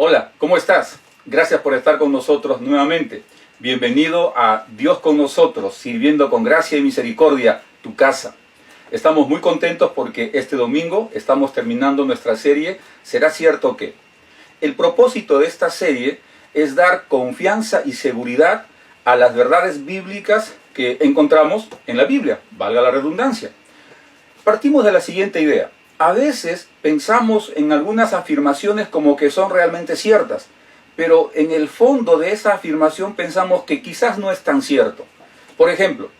Hola, ¿cómo estás? Gracias por estar con nosotros nuevamente. Bienvenido a Dios con nosotros, sirviendo con gracia y misericordia tu casa. Estamos muy contentos porque este domingo estamos terminando nuestra serie ¿Será cierto que? El propósito de esta serie es dar confianza y seguridad a las verdades bíblicas que encontramos en la Biblia, valga la redundancia. Partimos de la siguiente idea. A veces pensamos en algunas afirmaciones como que son realmente ciertas, pero en el fondo de esa afirmación pensamos que quizás no es tan cierto. Por ejemplo,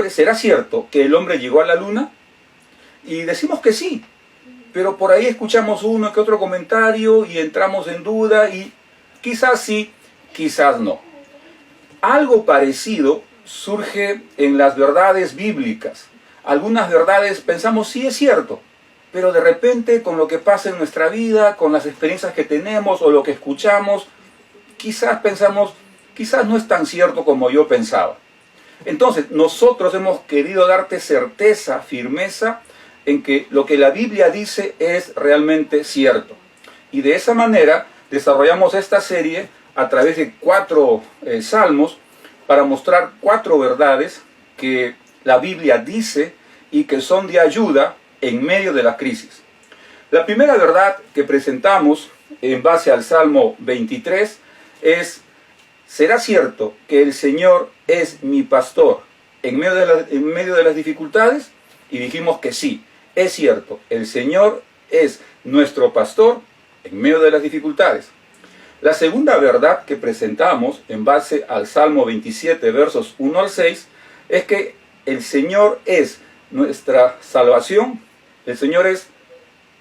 ¿será cierto que el hombre llegó a la luna? Y decimos que sí, pero por ahí escuchamos uno que otro comentario y entramos en duda y quizás sí, quizás no. Algo parecido surge en las verdades bíblicas. Algunas verdades pensamos sí es cierto, pero de repente con lo que pasa en nuestra vida, con las experiencias que tenemos o lo que escuchamos, quizás pensamos, quizás no es tan cierto como yo pensaba. Entonces, nosotros hemos querido darte certeza, firmeza, en que lo que la Biblia dice es realmente cierto. Y de esa manera desarrollamos esta serie a través de 4 salmos para mostrar 4 verdades que la Biblia dice y que son de ayuda en medio de la crisis. La primera verdad que presentamos en base al Salmo 23 es: ¿será cierto que el Señor es mi pastor en medio de las dificultades? Y dijimos que sí, es cierto, el Señor es nuestro pastor en medio de las dificultades. La segunda verdad que presentamos en base al Salmo 27, versos 1 al 6, es que el Señor es nuestra salvación, el Señor es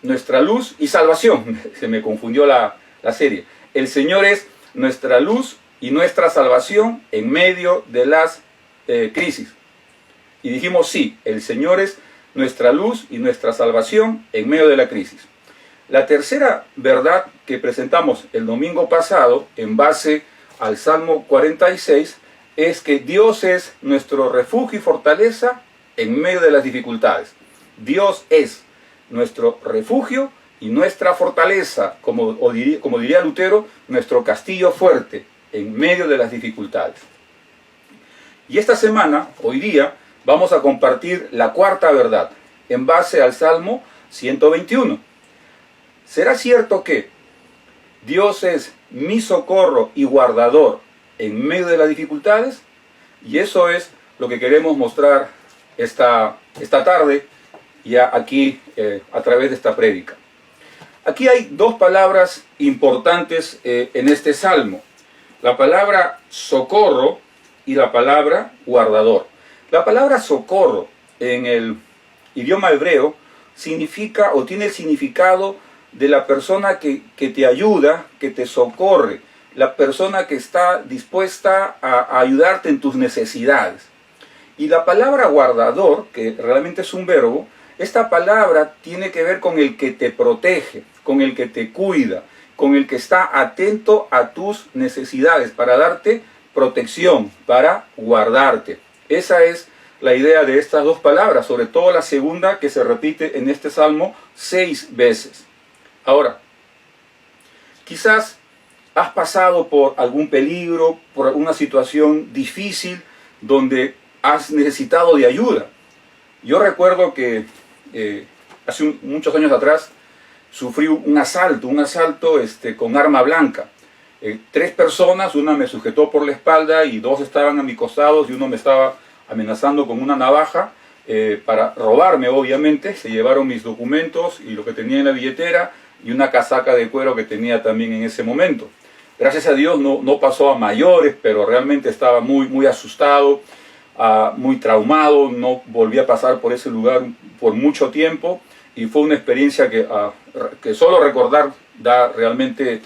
nuestra luz y salvación. Se me confundió la serie. El Señor es nuestra luz y nuestra salvación en medio de las crisis. Y dijimos sí, el Señor es nuestra luz y nuestra salvación en medio de la crisis. La tercera verdad que presentamos el domingo pasado en base al Salmo 46 es que Dios es nuestro refugio y fortaleza en medio de las dificultades. Dios es nuestro refugio y nuestra fortaleza, como diría Lutero, nuestro castillo fuerte en medio de las dificultades. Y esta semana, hoy día, vamos a compartir la cuarta verdad en base al Salmo 121. ¿Será cierto que Dios es mi socorro y guardador en medio de las dificultades? Y eso es lo que queremos mostrar esta tarde, ya aquí a través de esta prédica. Aquí hay 2 palabras importantes en este salmo: la palabra socorro y la palabra guardador. La palabra socorro en el idioma hebreo significa o tiene el significado de la persona que te ayuda, que te socorre, la persona que está dispuesta a ayudarte en tus necesidades. Y la palabra guardador, que realmente es un verbo, esta palabra tiene que ver con el que te protege, con el que te cuida, con el que está atento a tus necesidades, para darte protección, para guardarte. Esa es la idea de estas 2 palabras, sobre todo la segunda, que se repite en este salmo 6 veces. Ahora, quizás has pasado por algún peligro, por alguna situación difícil donde has necesitado de ayuda. Yo recuerdo que hace muchos años atrás sufrí un asalto con arma blanca. 3 personas, una me sujetó por la espalda y 2 estaban a mi costado y uno me estaba amenazando con una navaja para robarme, obviamente. Se llevaron mis documentos y lo que tenía en la billetera y una casaca de cuero que tenía también en ese momento. Gracias a Dios no pasó a mayores, pero realmente estaba muy asustado, muy traumado. No volví a pasar por ese lugar por mucho tiempo y fue una experiencia que solo recordar da realmente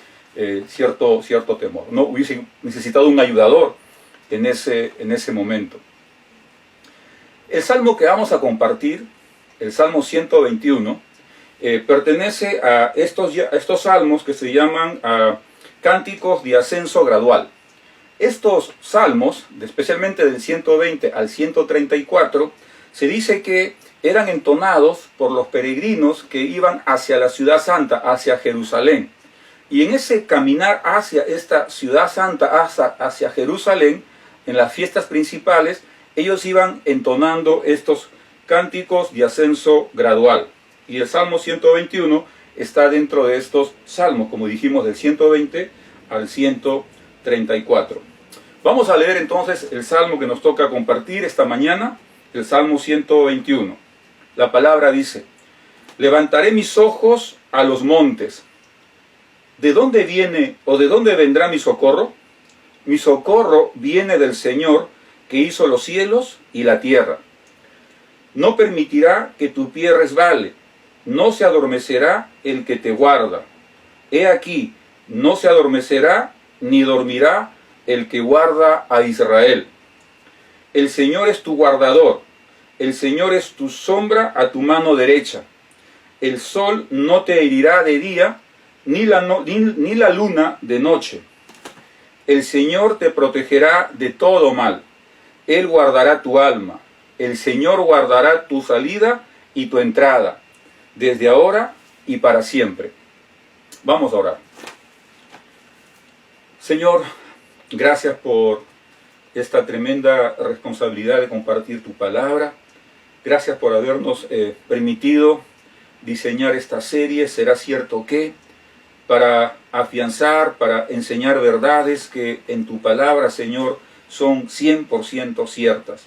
cierto temor. No hubiese necesitado un ayudador en ese momento. El salmo que vamos a compartir, el Salmo 121, pertenece a estos salmos que se llaman cánticos de ascenso gradual. Estos salmos, especialmente del 120 al 134, se dice que eran entonados por los peregrinos que iban hacia la ciudad santa, hacia Jerusalén. Y en ese caminar hacia esta ciudad santa, hacia Jerusalén, en las fiestas principales, ellos iban entonando estos cánticos de ascenso gradual. Y el Salmo 121 está dentro de estos salmos, como dijimos, del 120 al 134. Vamos a leer entonces el salmo que nos toca compartir esta mañana, el Salmo 121. La palabra dice: levantaré mis ojos a los montes. ¿De dónde viene o de dónde vendrá mi socorro? Mi socorro viene del Señor, que hizo los cielos y la tierra. No permitirá que tu pie resbale, no se adormecerá el que te guarda. He aquí, no se adormecerá ni dormirá el que guarda a Israel. El Señor es tu guardador, el Señor es tu sombra a tu mano derecha. El sol no te herirá de día, ni la luna de noche. El Señor te protegerá de todo mal. Él guardará tu alma. El Señor guardará tu salida y tu entrada, desde ahora y para siempre. Vamos a orar. Señor, gracias por esta tremenda responsabilidad de compartir tu palabra. Gracias por habernos permitido diseñar esta serie, Será cierto que, para afianzar, para enseñar verdades que en tu palabra, Señor, son 100% ciertas.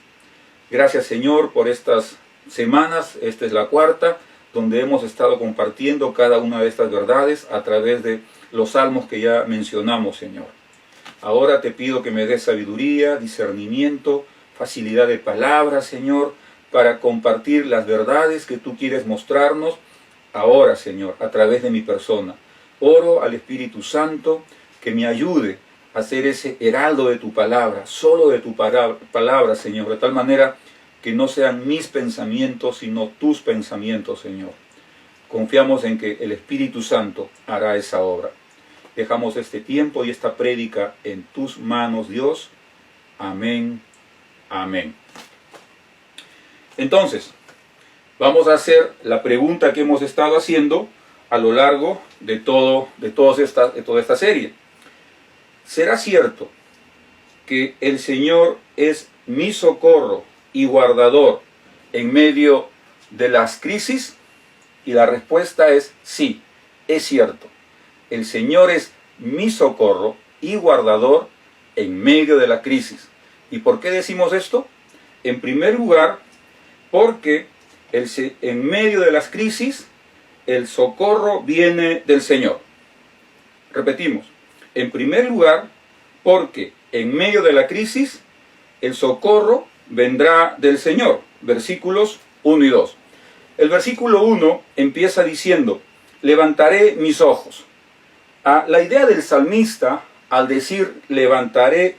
Gracias, Señor, por estas semanas. Esta es la cuarta, donde hemos estado compartiendo cada una de estas verdades a través de los salmos que ya mencionamos, Señor. Ahora te pido que me des sabiduría, discernimiento, facilidad de palabra, Señor, para compartir las verdades que tú quieres mostrarnos ahora, Señor, a través de mi persona. Oro al Espíritu Santo que me ayude a ser ese heraldo de tu palabra, solo de tu palabra, Señor, de tal manera que no sean mis pensamientos, sino tus pensamientos, Señor. Confiamos en que el Espíritu Santo hará esa obra. Dejamos este tiempo y esta prédica en tus manos, Dios. Amén. Amén. Entonces, vamos a hacer la pregunta que hemos estado haciendo a lo largo de toda esta serie. ¿Será cierto que el Señor es mi socorro y guardador en medio de las crisis? Y la respuesta es sí, es cierto. El Señor es mi socorro y guardador en medio de la crisis. ¿Y por qué decimos esto? En primer lugar, porque en medio de las crisis, el socorro viene del Señor. Repetimos. En primer lugar, porque en medio de la crisis, el socorro vendrá del Señor. Versículos 1 y 2. El versículo 1 empieza diciendo: levantaré mis ojos. La idea del salmista, al decir levantaré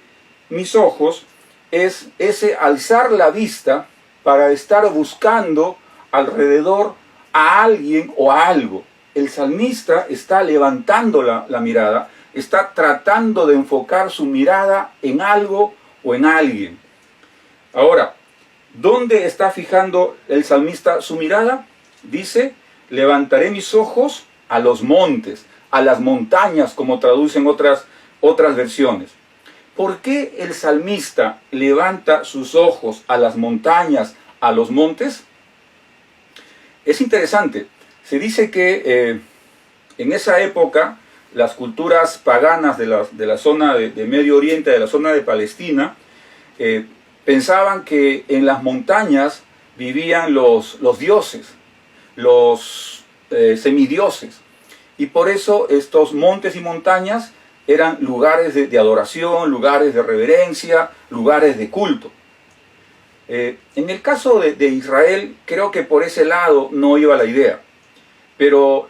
mis ojos, es ese alzar la vista para estar buscando alrededor a alguien o a algo. El salmista está levantando la mirada, está tratando de enfocar su mirada en algo o en alguien. Ahora, ¿dónde está fijando el salmista su mirada? Dice: levantaré mis ojos a los montes, a las montañas, como traducen otras versiones. ¿Por qué el salmista levanta sus ojos a las montañas, a los montes? Es interesante. Se dice que en esa época las culturas paganas de la zona de Medio Oriente, de la zona de Palestina, pensaban que en las montañas vivían los dioses, los semidioses. Y por eso estos montes y montañas eran lugares de adoración, lugares de reverencia, lugares de culto. En el caso de Israel, creo que por ese lado no iba la idea. Pero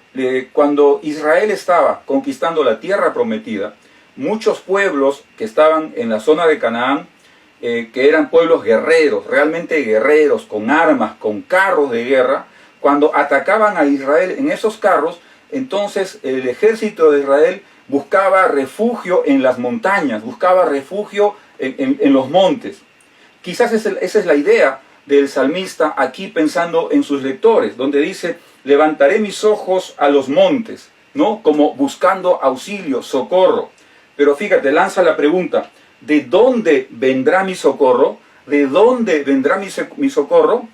cuando Israel estaba conquistando la tierra prometida, muchos pueblos que estaban en la zona de Canaán, que eran pueblos guerreros, realmente guerreros, con armas, con carros de guerra, cuando atacaban a Israel en esos carros, entonces el ejército de Israel buscaba refugio en las montañas, buscaba refugio en los montes. Quizás esa es la idea del salmista aquí pensando en sus lectores, donde dice: levantaré mis ojos a los montes. ¿no? Como buscando auxilio, socorro. Pero fíjate, lanza la pregunta, ¿de dónde vendrá mi socorro? ¿De dónde vendrá mi socorro?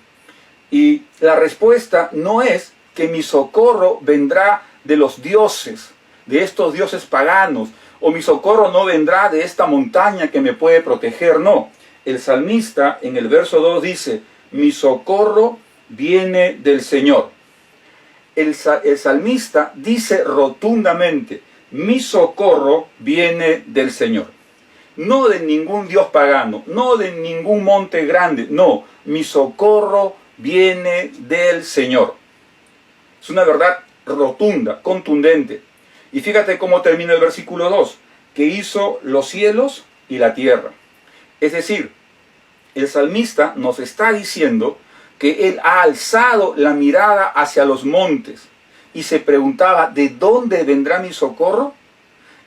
Y la respuesta no es que mi socorro vendrá de los dioses, de estos dioses paganos, o mi socorro no vendrá de esta montaña que me puede proteger, no. El salmista en el verso 2 dice, mi socorro viene del Señor. El salmista dice rotundamente, mi socorro viene del Señor. No de ningún dios pagano, no de ningún monte grande, no, mi socorro viene del Señor. Es una verdad rotunda, contundente. Y fíjate cómo termina el versículo 2, que hizo los cielos y la tierra. Es decir, el salmista nos está diciendo que él ha alzado la mirada hacia los montes y se preguntaba, ¿de dónde vendrá mi socorro?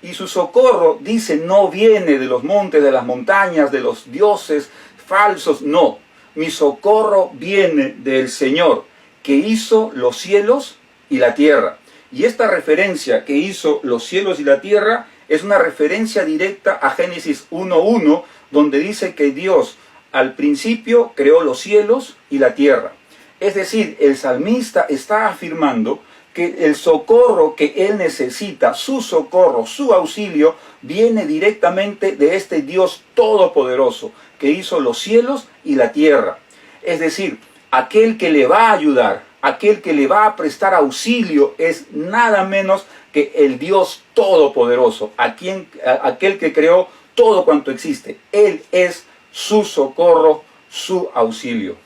Y su socorro, dice, no viene de los montes, de las montañas, de los dioses falsos, no. Mi socorro viene del Señor, que hizo los cielos y la tierra. Y esta referencia que hizo los cielos y la tierra es una referencia directa a Génesis 1:1, donde dice que Dios al principio creó los cielos y la tierra. Es decir, el salmista está afirmando que el socorro que él necesita, su socorro, su auxilio, viene directamente de este Dios todopoderoso que hizo los cielos y la tierra. Es decir, aquel que le va a ayudar, aquel que le va a prestar auxilio es nada menos que el Dios todopoderoso, aquel que creó todo cuanto existe. Él es su socorro, su auxilio.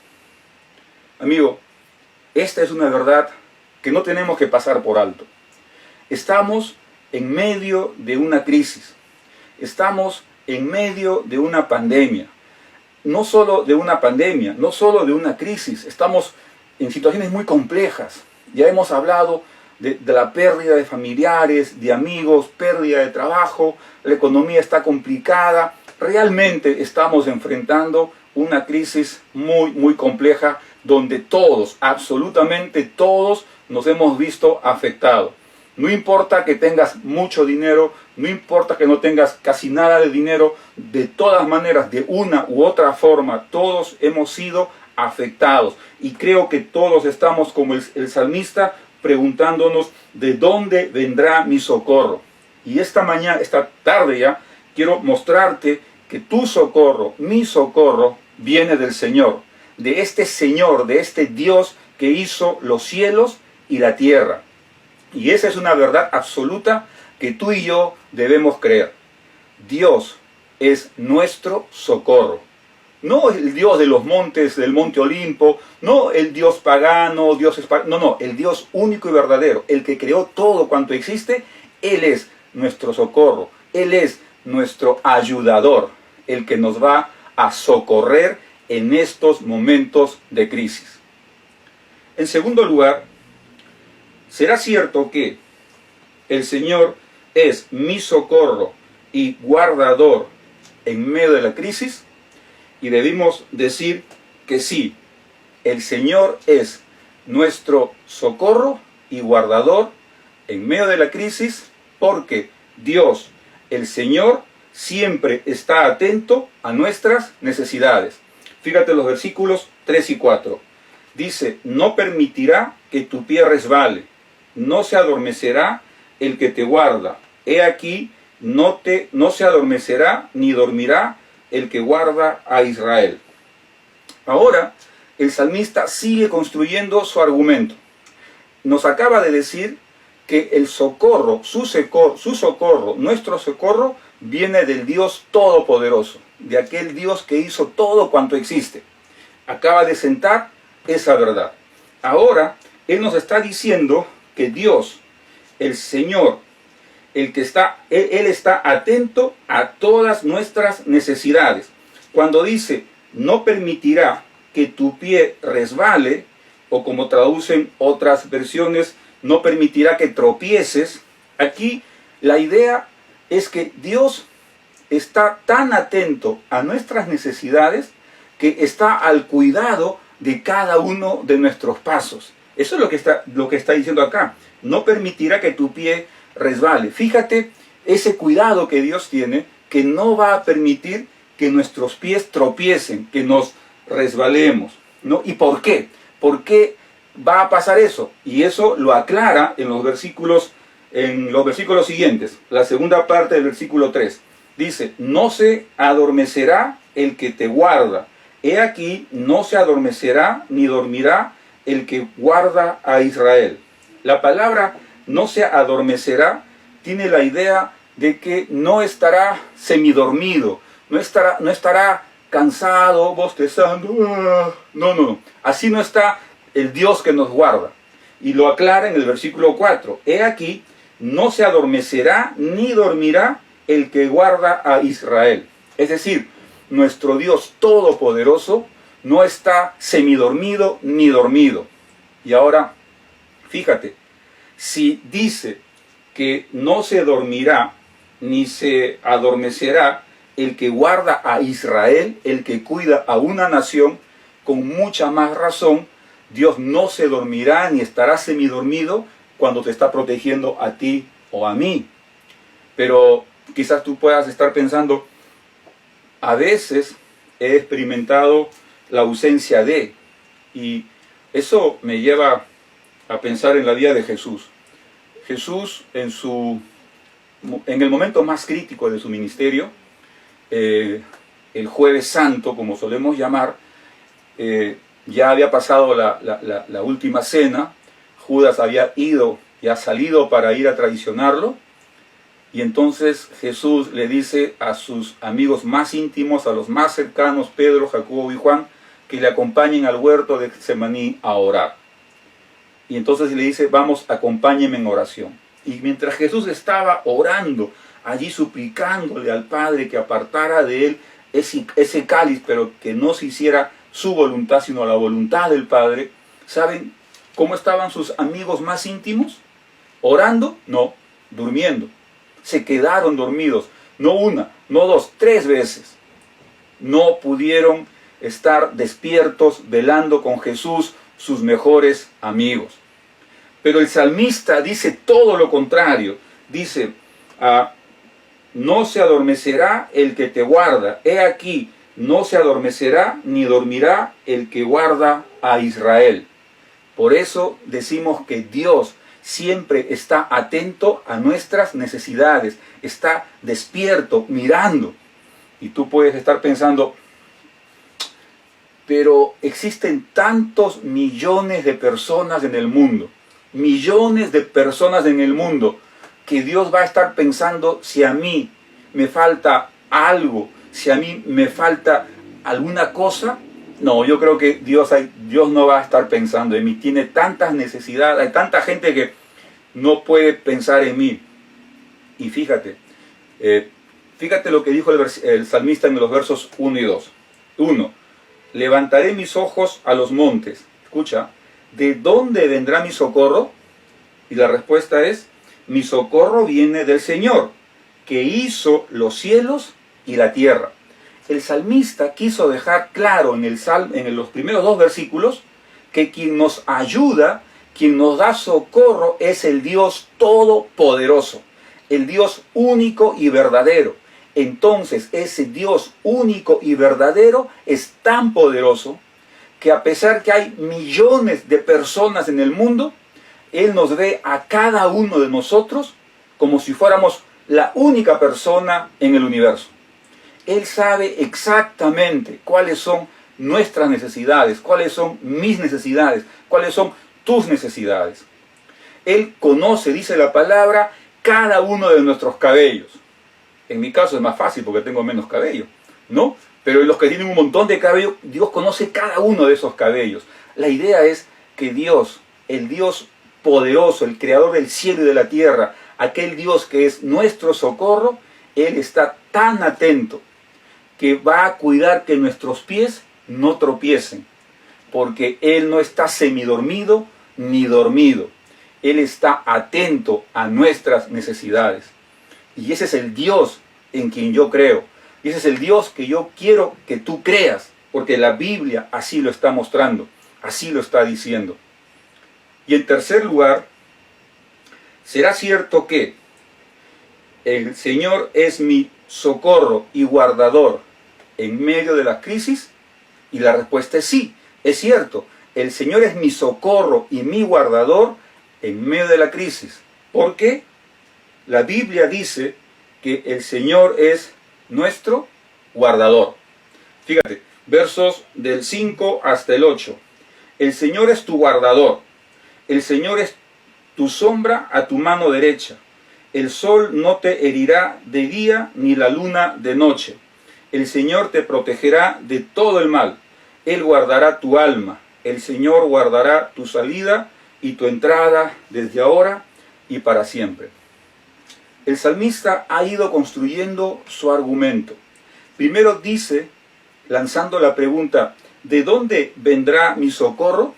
Amigo, esta es una verdad que no tenemos que pasar por alto. Estamos en medio de una crisis. Estamos en medio de una pandemia. No solo de una pandemia, no solo de una crisis. Estamos en situaciones muy complejas. Ya hemos hablado de la pérdida de familiares, de amigos, pérdida de trabajo, la economía está complicada. Realmente estamos enfrentando una crisis muy compleja donde todos, absolutamente todos, nos hemos visto afectados. No importa que tengas mucho dinero, no importa que no tengas casi nada de dinero, de todas maneras, de una u otra forma, todos hemos sido afectados. Y creo que todos estamos como el salmista preguntándonos de dónde vendrá mi socorro. Y esta tarde ya, quiero mostrarte que tu socorro, mi socorro, viene del Señor. De este Dios que hizo los cielos y la tierra. Y esa es una verdad absoluta que tú y yo debemos creer. Dios es nuestro socorro. No el Dios de los montes, del monte Olimpo, no el Dios pagano, no, el Dios único y verdadero, el que creó todo cuanto existe, Él es nuestro socorro, Él es nuestro ayudador, el que nos va a socorrer en estos momentos de crisis. En segundo lugar, ¿será cierto que el Señor es mi socorro y guardador en medio de la crisis? Y debemos decir que sí, el Señor es nuestro socorro y guardador en medio de la crisis, porque Dios, el Señor, siempre está atento a nuestras necesidades. Fíjate los versículos 3 y 4. Dice, no permitirá que tu pie resbale, no se adormecerá el que te guarda. He aquí, no se adormecerá ni dormirá el que guarda a Israel. Ahora, el salmista sigue construyendo su argumento. Nos acaba de decir que el socorro, su socorro, nuestro socorro, viene del Dios todopoderoso, de aquel Dios que hizo todo cuanto existe. Acaba de sentar esa verdad. Ahora, Él nos está diciendo que Dios, el Señor, Él está atento a todas nuestras necesidades. Cuando dice, no permitirá que tu pie resbale, o como traducen otras versiones, no permitirá que tropieces. Aquí la idea es que Dios está tan atento a nuestras necesidades que está al cuidado de cada uno de nuestros pasos. Eso es lo que está diciendo acá. No permitirá que tu pie resbale. Fíjate ese cuidado que Dios tiene, que no va a permitir que nuestros pies tropiecen, que nos resbalemos, ¿no? ¿Y por qué? ¿Por qué va a pasar eso? Y eso lo aclara en los versículos siguientes. La segunda parte del versículo 3. Dice, no se adormecerá el que te guarda. He aquí, no se adormecerá ni dormirá el que guarda a Israel. La palabra no se adormecerá tiene la idea de que no estará semidormido, no estará cansado, bostezando. No. Así no está el Dios que nos guarda. Y lo aclara en el versículo 4. He aquí, no se adormecerá ni dormirá el que guarda a Israel. Es decir, nuestro Dios todopoderoso no está semidormido ni dormido. Y ahora, fíjate, si dice que no se dormirá ni se adormecerá el que guarda a Israel, el que cuida a una nación, con mucha más razón, Dios no se dormirá ni estará semidormido cuando te está protegiendo a ti o a mí. Pero quizás tú puedas estar pensando, a veces he experimentado la ausencia de, y eso me lleva a pensar en la vida de Jesús. Jesús en el momento más crítico de su ministerio, el Jueves Santo, como solemos llamar, ya había pasado la última cena, Judas había salido para ir a traicionarlo, y entonces Jesús le dice a sus amigos más íntimos, a los más cercanos, Pedro, Jacobo y Juan, que le acompañen al huerto de Getsemaní a orar. Y entonces le dice, vamos, acompáñenme en oración. Y mientras Jesús estaba orando, allí suplicándole al Padre que apartara de él ese cáliz, pero que no se hiciera su voluntad, sino la voluntad del Padre, ¿saben cómo estaban sus amigos más íntimos? ¿Orando? No, durmiendo. Se quedaron dormidos, no una, no dos, 3 veces. No pudieron estar despiertos, velando con Jesús, sus mejores amigos. Pero el salmista dice todo lo contrario. Dice, no se adormecerá el que te guarda. He aquí, no se adormecerá ni dormirá el que guarda a Israel. Por eso decimos que Dios siempre está atento a nuestras necesidades, está despierto, mirando. Y tú puedes estar pensando, pero existen tantos millones de personas en el mundo, que Dios va a estar pensando si a mí me falta algo, si a mí me falta alguna cosa. No, yo creo que Dios no va a estar pensando en mí. Tiene tantas necesidades, hay tanta gente que no puede pensar en mí. Y fíjate lo que dijo el salmista en los versos 1 y 2. 1. Levantaré mis ojos a los montes. Escucha, ¿de dónde vendrá mi socorro? Y la respuesta es, mi socorro viene del Señor, que hizo los cielos y la tierra. El salmista quiso dejar claro en los primeros 2 versículos que quien nos ayuda, quien nos da socorro es el Dios todopoderoso, el Dios único y verdadero. Entonces ese Dios único y verdadero es tan poderoso que a pesar que hay millones de personas en el mundo, Él nos ve a cada uno de nosotros como si fuéramos la única persona en el universo. Él sabe exactamente cuáles son nuestras necesidades, cuáles son mis necesidades, cuáles son tus necesidades. Él conoce, dice la palabra, cada uno de nuestros cabellos. En mi caso es más fácil porque tengo menos cabello, ¿no? Pero los que tienen un montón de cabello, Dios conoce cada uno de esos cabellos. La idea es que Dios, el Dios poderoso, el creador del cielo y de la tierra, aquel Dios que es nuestro socorro, Él está tan atento que va a cuidar que nuestros pies no tropiecen, porque Él no está semidormido ni dormido. Él está atento a nuestras necesidades. Y ese es el Dios en quien yo creo. Y ese es el Dios que yo quiero que tú creas, porque la Biblia así lo está mostrando, así lo está diciendo. Y en tercer lugar, ¿será cierto que el Señor es mi socorro y guardador en medio de la crisis? Y la respuesta es sí, es cierto. El Señor es mi socorro y mi guardador en medio de la crisis. ¿Por qué? La Biblia dice que el Señor es nuestro guardador. Fíjate, versos del 5 hasta el 8. El Señor es tu guardador. El Señor es tu sombra a tu mano derecha. El sol no te herirá de día ni la luna de noche. El Señor te protegerá de todo el mal. Él guardará tu alma. El Señor guardará tu salida y tu entrada desde ahora y para siempre. El salmista ha ido construyendo su argumento. Primero dice, lanzando la pregunta, ¿de dónde vendrá mi socorro?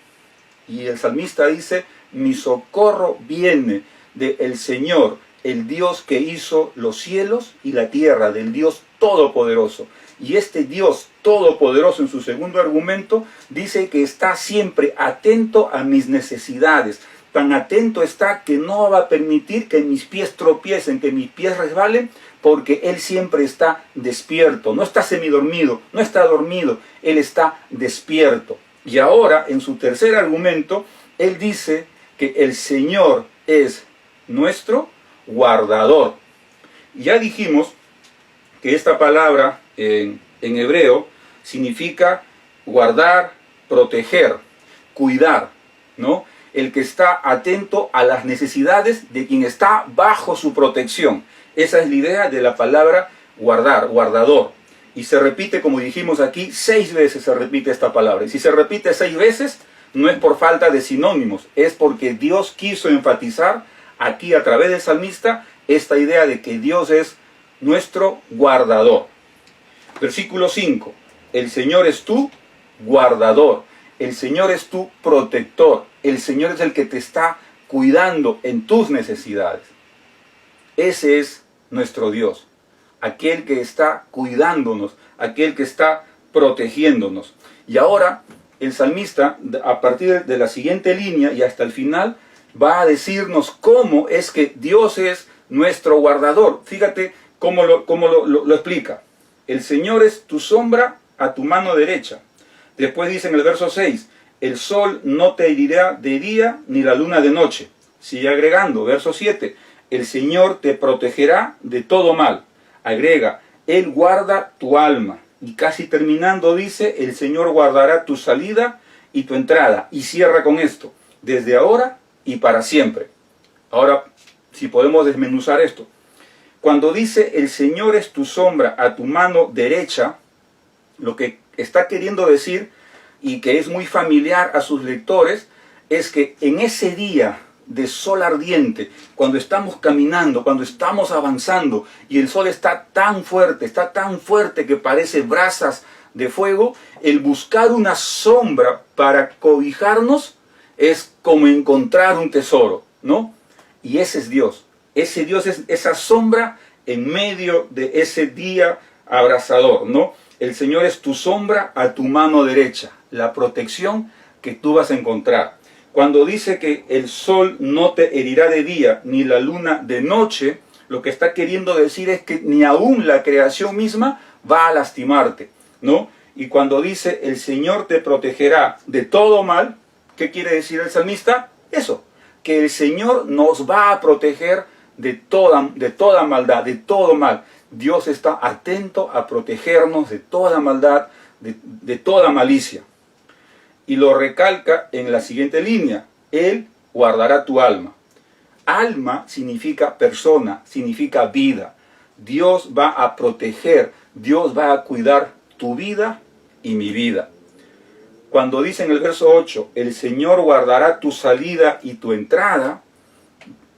Y el salmista dice, mi socorro viene del Señor, el Dios que hizo los cielos y la tierra, del Dios Todopoderoso. Y este Dios Todopoderoso, en su segundo argumento, dice que está siempre atento a mis necesidades. Tan atento está que no va a permitir que mis pies tropiecen, que mis pies resbalen, porque Él siempre está despierto. No está semidormido, no está dormido, Él está despierto. Y ahora, en su tercer argumento, Él dice que el Señor es nuestro guardador. Ya dijimos que esta palabra en hebreo significa guardar, proteger, cuidar, ¿no? El que está atento a las necesidades de quien está bajo su protección. Esa es la idea de la palabra guardar, guardador. Y se repite, como dijimos aquí, 6 veces se repite esta palabra. Y si se repite 6 veces, no es por falta de sinónimos, es porque Dios quiso enfatizar aquí a través del salmista esta idea de que Dios es nuestro guardador. Versículo 5. El Señor es tu guardador. El Señor es tu protector. El Señor es el que te está cuidando en tus necesidades. Ese es nuestro Dios. Aquel que está cuidándonos, aquel que está protegiéndonos. Y ahora el salmista, a partir de la siguiente línea y hasta el final, va a decirnos cómo es que Dios es nuestro guardador. Fíjate cómo lo explica. El Señor es tu sombra a tu mano derecha. Después dice en el verso 6, el sol no te herirá de día ni la luna de noche. Sigue agregando, verso 7, el Señor te protegerá de todo mal. Agrega, Él guarda tu alma. Y casi terminando dice, el Señor guardará tu salida y tu entrada. Y cierra con esto, desde ahora y para siempre. Ahora, si podemos desmenuzar esto. Cuando dice, el Señor es tu sombra a tu mano derecha, lo que está queriendo decir, y que es muy familiar a sus lectores, es que en ese día de sol ardiente, cuando estamos caminando, cuando estamos avanzando, y el sol está tan fuerte que parece brasas de fuego, el buscar una sombra para cobijarnos es como encontrar un tesoro, ¿no? Y ese es Dios. Ese Dios es esa sombra en medio de ese día abrasador, ¿no? El Señor es tu sombra a tu mano derecha, la protección que tú vas a encontrar. Cuando dice que el sol no te herirá de día, ni la luna de noche, lo que está queriendo decir es que ni aún la creación misma va a lastimarte, ¿no? Y cuando dice el Señor te protegerá de todo mal, ¿qué quiere decir el salmista? Eso, que el Señor nos va a proteger de toda maldad, de todo mal. Dios está atento a protegernos de toda maldad, de toda malicia. Y lo recalca en la siguiente línea, Él guardará tu alma. Alma significa persona, significa vida. Dios va a proteger, Dios va a cuidar tu vida y mi vida. Cuando dice en el verso 8, el Señor guardará tu salida y tu entrada,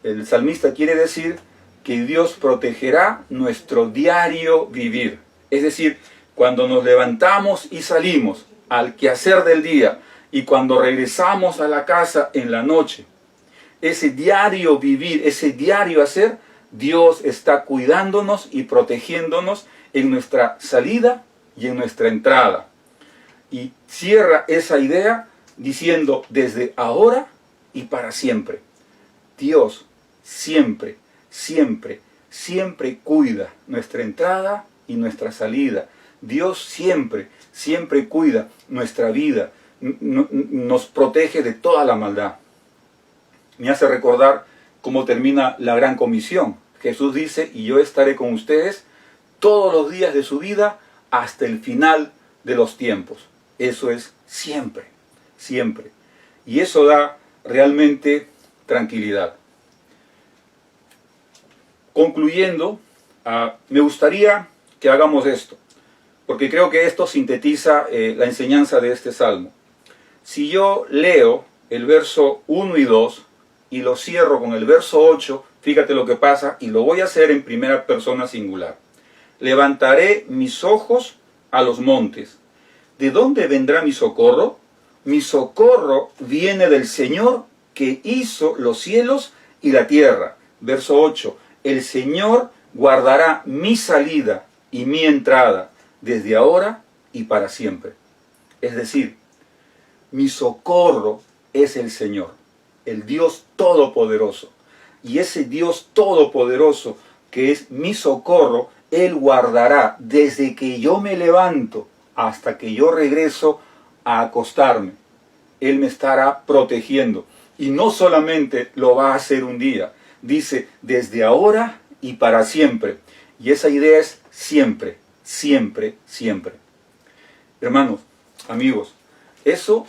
el salmista quiere decir que Dios protegerá nuestro diario vivir. Es decir, cuando nos levantamos y salimos al quehacer del día y cuando regresamos a la casa en la noche, ese diario vivir, ese diario hacer, Dios está cuidándonos y protegiéndonos en nuestra salida y en nuestra entrada. Y cierra esa idea diciendo desde ahora y para siempre. Dios siempre, siempre, siempre cuida nuestra entrada y nuestra salida. Dios siempre, siempre cuida nuestra vida, nos protege de toda la maldad. Me hace recordar cómo termina la gran comisión. Jesús dice, y yo estaré con ustedes todos los días de su vida hasta el final de los tiempos. Eso es siempre, siempre. Y eso da realmente tranquilidad. Concluyendo, me gustaría que hagamos esto, porque creo que esto sintetiza la enseñanza de este salmo. Si yo leo el verso 1 y 2 y lo cierro con el verso 8, fíjate lo que pasa, y lo voy a hacer en primera persona singular. Levantaré mis ojos a los montes. ¿De dónde vendrá mi socorro? Mi socorro viene del Señor que hizo los cielos y la tierra. Verso 8. El Señor guardará mi salida y mi entrada desde ahora y para siempre. Es decir, mi socorro es el Señor, el Dios Todopoderoso. Y ese Dios Todopoderoso que es mi socorro, Él guardará desde que yo me levanto hasta que yo regreso a acostarme. Él me estará protegiendo. Y no solamente lo va a hacer un día, dice desde ahora y para siempre. Y esa idea es siempre, siempre, siempre. Hermanos, amigos, eso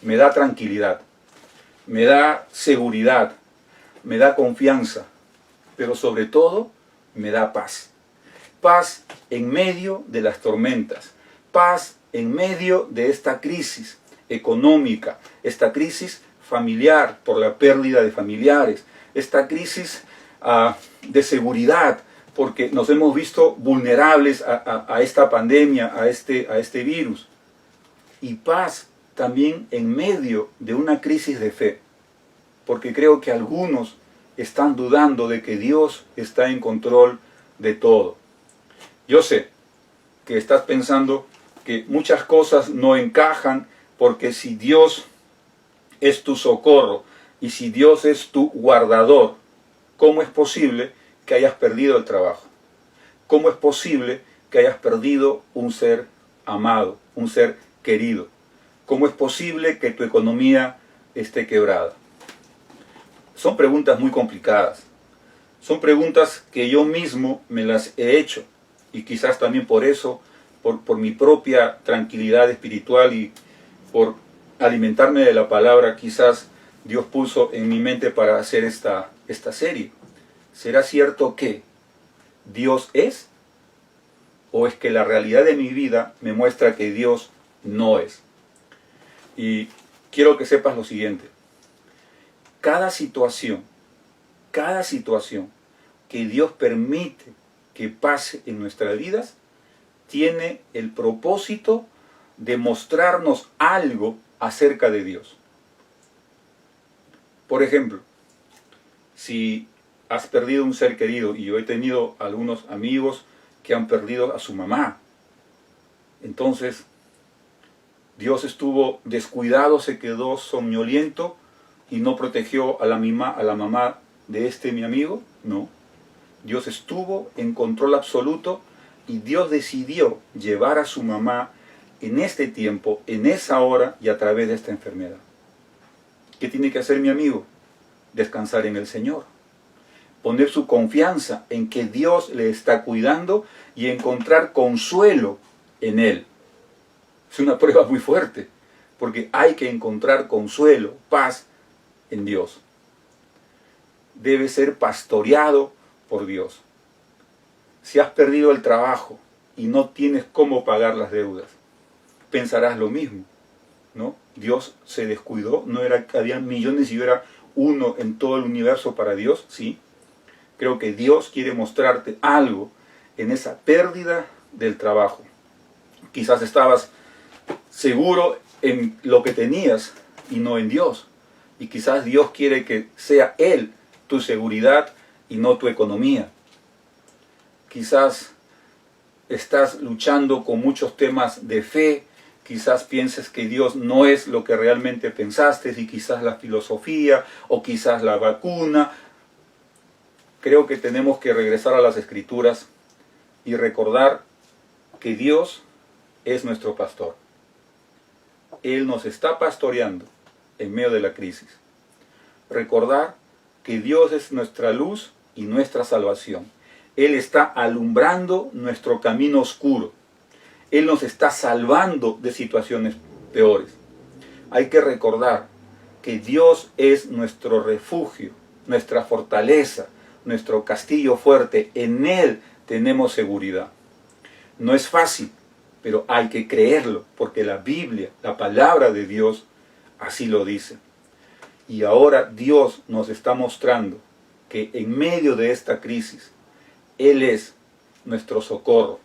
me da tranquilidad, me da seguridad, me da confianza, pero sobre todo me da paz. Paz en medio de las tormentas, paz en medio de esta crisis económica, esta crisis familiar por la pérdida de familiares, esta crisis de seguridad, porque nos hemos visto vulnerables a esta pandemia, a este virus. Y paz también en medio de una crisis de fe, porque creo que algunos están dudando de que Dios está en control de todo. Yo sé que estás pensando que muchas cosas no encajan, porque si Dios es tu socorro y si Dios es tu guardador, ¿cómo es posible que hayas perdido el trabajo? ¿Cómo es posible que hayas perdido un ser amado, un ser querido? ¿Cómo es posible que tu economía esté quebrada? Son preguntas muy complicadas. Son preguntas que yo mismo me las he hecho. Y quizás también por eso, por mi propia tranquilidad espiritual y por alimentarme de la palabra, quizás Dios puso en mi mente para hacer esta serie. ¿Será cierto que Dios es? ¿O es que la realidad de mi vida me muestra que Dios no es? Y quiero que sepas lo siguiente. Cada situación que Dios permite que pase en nuestras vidas, tiene el propósito de mostrarnos algo acerca de Dios. Por ejemplo, si has perdido un ser querido, y yo he tenido algunos amigos que han perdido a su mamá, entonces Dios estuvo descuidado, se quedó somnoliento y no protegió a la mamá de mi amigo. No, Dios estuvo en control absoluto y Dios decidió llevar a su mamá en este tiempo, en esa hora y a través de esta enfermedad. ¿Qué tiene que hacer mi amigo? Descansar en el Señor. Poner su confianza en que Dios le está cuidando y encontrar consuelo en Él. Es una prueba muy fuerte, porque hay que encontrar consuelo, paz en Dios. Debe ser pastoreado por Dios. Si has perdido el trabajo y no tienes cómo pagar las deudas, pensarás lo mismo, ¿no? Dios se descuidó, no era que había millones y yo era uno en todo el universo para Dios, sí. Creo que Dios quiere mostrarte algo en esa pérdida del trabajo. Quizás estabas seguro en lo que tenías y no en Dios. Y quizás Dios quiere que sea Él tu seguridad y no tu economía. Quizás estás luchando con muchos temas de fe quizás pienses que Dios no es lo que realmente pensaste, y quizás la filosofía o quizás la vacuna. Creo que tenemos que regresar a las Escrituras y recordar que Dios es nuestro pastor. Él nos está pastoreando en medio de la crisis. Recordar que Dios es nuestra luz y nuestra salvación. Él está alumbrando nuestro camino oscuro. Él nos está salvando de situaciones peores. Hay que recordar que Dios es nuestro refugio, nuestra fortaleza, nuestro castillo fuerte. En Él tenemos seguridad. No es fácil, pero hay que creerlo, porque la Biblia, la palabra de Dios, así lo dice. Y ahora Dios nos está mostrando que en medio de esta crisis, Él es nuestro socorro,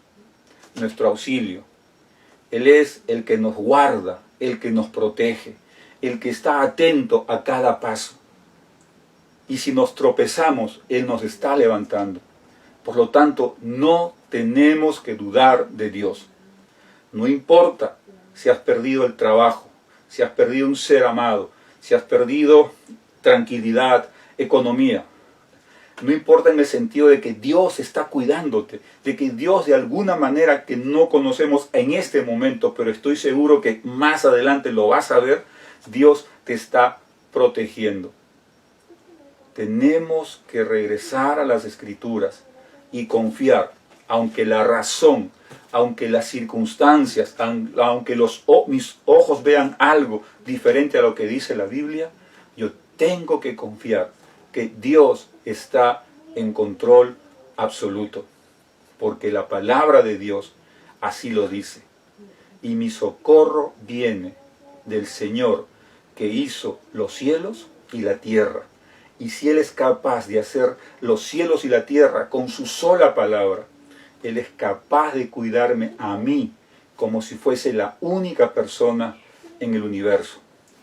nuestro auxilio. Él es el que nos guarda, el que nos protege, el que está atento a cada paso. Y si nos tropezamos, Él nos está levantando. Por lo tanto, no tenemos que dudar de Dios. No importa si has perdido el trabajo, si has perdido un ser amado, si has perdido tranquilidad, economía. No importa en el sentido de que Dios está cuidándote, de que Dios de alguna manera que no conocemos en este momento, pero estoy seguro que más adelante lo vas a ver, Dios te está protegiendo. Tenemos que regresar a las Escrituras y confiar, aunque la razón, aunque las circunstancias, aunque mis ojos vean algo diferente a lo que dice la Biblia, yo tengo que confiar que Dios está en control absoluto, porque la palabra de Dios así lo dice. Y mi socorro viene del Señor que hizo los cielos y la tierra. Y si Él es capaz de hacer los cielos y la tierra con su sola palabra, Él es capaz de cuidarme a mí como si fuese la única persona en el universo.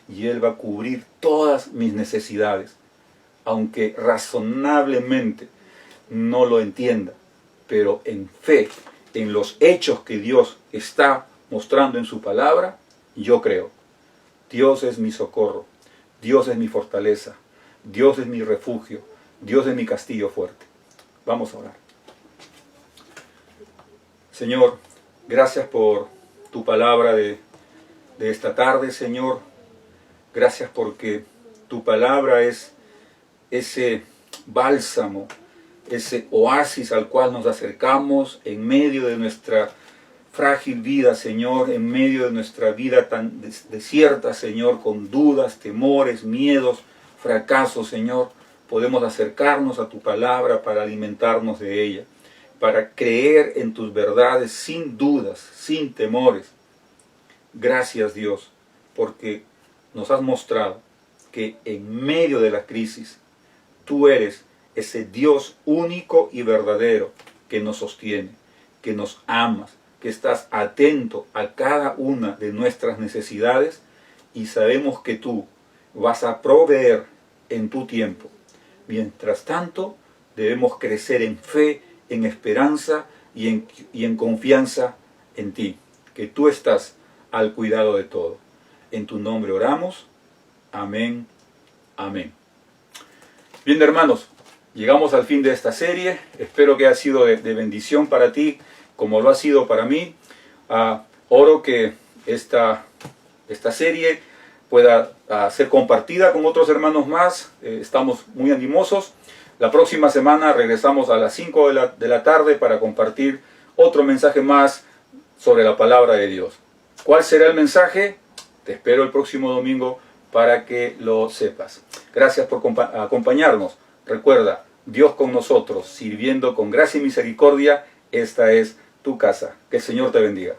Y Él va a cubrir todas mis necesidades, aunque razonablemente no lo entienda. Pero en fe, en los hechos que Dios está mostrando en su palabra, yo creo. Dios es mi socorro, Dios es mi fortaleza, Dios es mi refugio, Dios es mi castillo fuerte. Vamos a orar. Señor, gracias por tu palabra de esta tarde, Señor. Gracias porque tu palabra es ese bálsamo, ese oasis al cual nos acercamos en medio de nuestra frágil vida, Señor, en medio de nuestra vida tan desierta, Señor, con dudas, temores, miedos, fracasos, Señor. Podemos acercarnos a tu palabra para alimentarnos de ella, para creer en tus verdades sin dudas, sin temores. Gracias, Dios, porque nos has mostrado que en medio de la crisis, tú eres ese Dios único y verdadero que nos sostiene, que nos amas, que estás atento a cada una de nuestras necesidades y sabemos que tú vas a proveer en tu tiempo. Mientras tanto, debemos crecer en fe, en esperanza y en confianza en ti, que tú estás al cuidado de todo. En tu nombre oramos. Amén. Amén. Bien, hermanos, llegamos al fin de esta serie. Espero que haya sido de bendición para ti, como lo ha sido para mí. Oro que esta serie pueda ser compartida con otros hermanos más. Estamos muy animosos. La próxima semana regresamos a las 5 de la tarde para compartir otro mensaje más sobre la palabra de Dios. ¿Cuál será el mensaje? Te espero el próximo domingo para que lo sepas. Gracias por acompañarnos. Recuerda, Dios con nosotros, sirviendo con gracia y misericordia. Esta es tu casa. Que el Señor te bendiga.